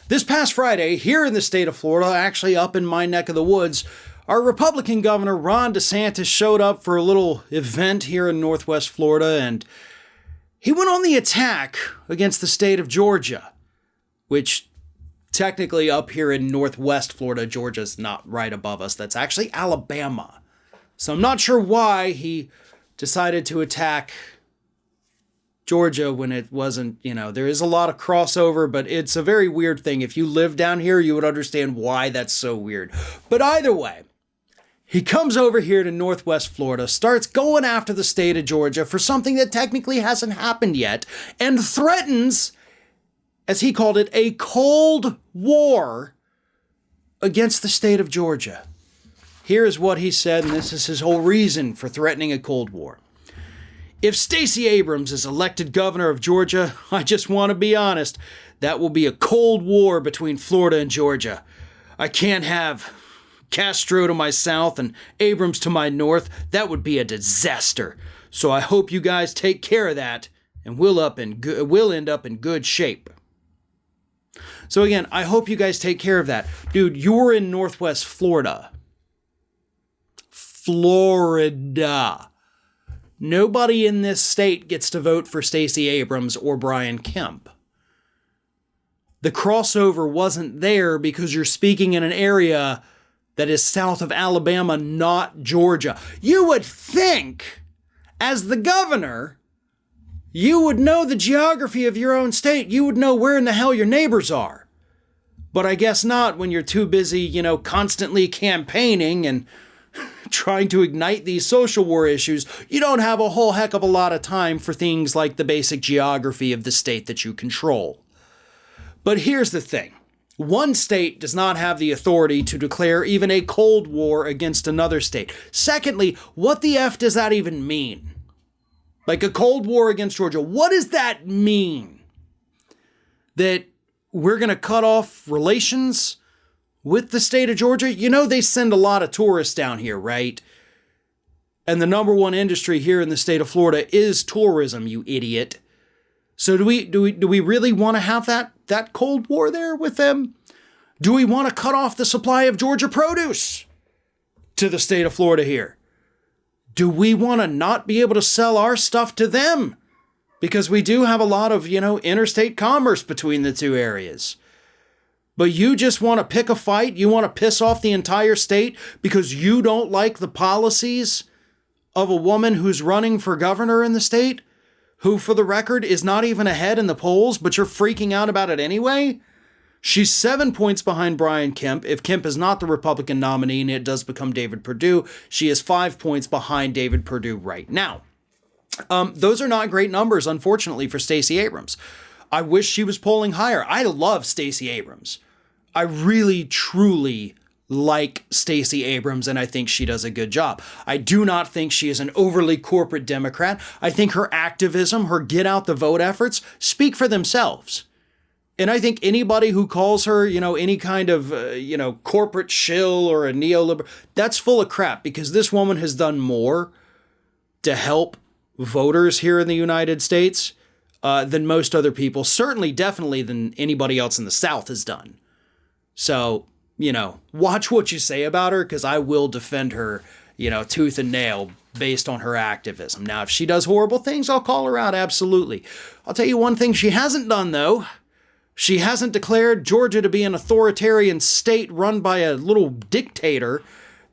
This past Friday, here in the state of Florida, actually up in my neck of the woods, our Republican Governor Ron DeSantis showed up for a little event here in Northwest Florida, and he went on the attack against the state of Georgia, which technically up here in Northwest Florida, Georgia's not right above us. That's actually Alabama. So I'm not sure why he decided to attack Georgia when it wasn't, there is a lot of crossover, but it's a very weird thing. If you live down here, you would understand why that's so weird. But either way, he comes over here to Northwest Florida, starts going after the state of Georgia for something that technically hasn't happened yet, and threatens, as he called it, a cold war against the state of Georgia. Here's what he said, and this is his whole reason for threatening a cold war. If Stacey Abrams is elected governor of Georgia, I just want to be honest, that will be a cold war between Florida and Georgia. I can't have Castro to my south and Abrams to my north. That would be a disaster. So I hope you guys take care of that, and we'll end up in good shape. So again, I hope you guys take care of that. Dude, you're in Northwest Florida. Florida. Nobody in this state gets to vote for Stacey Abrams or Brian Kemp. The crossover wasn't there because you're speaking in an area that is south of Alabama, not Georgia. You would think, as the governor, you would know the geography of your own state. You would know where in the hell your neighbors are. But I guess not when you're too busy, constantly campaigning and trying to ignite these social war issues. You don't have a whole heck of a lot of time for things like the basic geography of the state that you control. But here's the thing. One state does not have the authority to declare even a cold war against another state. Secondly, what the F does that even mean? Like a cold war against Georgia. What does that mean? That we're going to cut off relations with the state of Georgia? They send a lot of tourists down here, right? And the number one industry here in the state of Florida is tourism, you idiot. So do we really want to have that cold war there with them? Do we want to cut off the supply of Georgia produce to the state of Florida here? Do we want to not be able to sell our stuff to them? Because we do have a lot of, interstate commerce between the two areas. But you just want to pick a fight? You want to piss off the entire state because you don't like the policies of a woman who's running for governor in the state? Who, for the record, is not even ahead in the polls, but you're freaking out about it anyway? She's 7 points behind Brian Kemp. If Kemp is not the Republican nominee and it does become David Perdue, she is 5 points behind David Perdue right now. Those are not great numbers, unfortunately, for Stacey Abrams. I wish she was polling higher. I love Stacey Abrams. I really, truly like Stacey Abrams, and I think she does a good job. I do not think she is an overly corporate Democrat. I think her activism, her get out the vote efforts speak for themselves. And I think anybody who calls her, any kind of, corporate shill or a neoliberal, that's full of crap, because this woman has done more to help voters here in the United States than most other people, certainly, definitely than anybody else in the South has done. So, watch what you say about her, because I will defend her, tooth and nail based on her activism. Now, if she does horrible things, I'll call her out, absolutely. I'll tell you one thing she hasn't done, though. She hasn't declared Georgia to be an authoritarian state run by a little dictator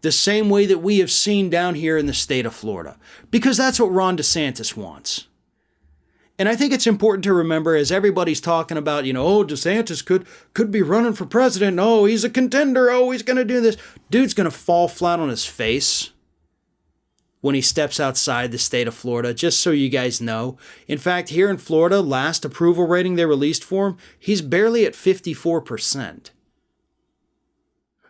the same way that we have seen down here in the state of Florida, because that's what Ron DeSantis wants. And I think it's important to remember, as everybody's talking about, DeSantis could be running for president. Oh, he's a contender. Oh, he's going to do this. Dude's going to fall flat on his face when he steps outside the state of Florida, just so you guys know. In fact, here in Florida, last approval rating they released for him, he's barely at 54%.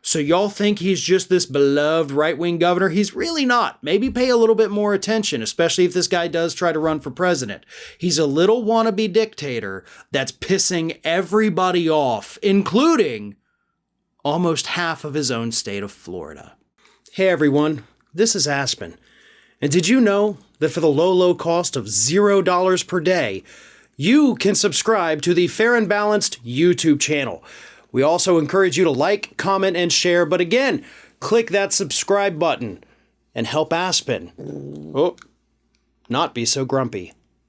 So y'all think he's just this beloved right-wing governor? He's really not. Maybe pay a little bit more attention, especially if this guy does try to run for president. He's a little wannabe dictator that's pissing everybody off, including almost half of his own state of Florida. Hey everyone, this is Aspen. And did you know that for the low cost of $0 per day, you can subscribe to the Fair and Balanced YouTube channel, We also encourage you to like, comment, and share. But again, click that subscribe button and help Aspen not be so grumpy.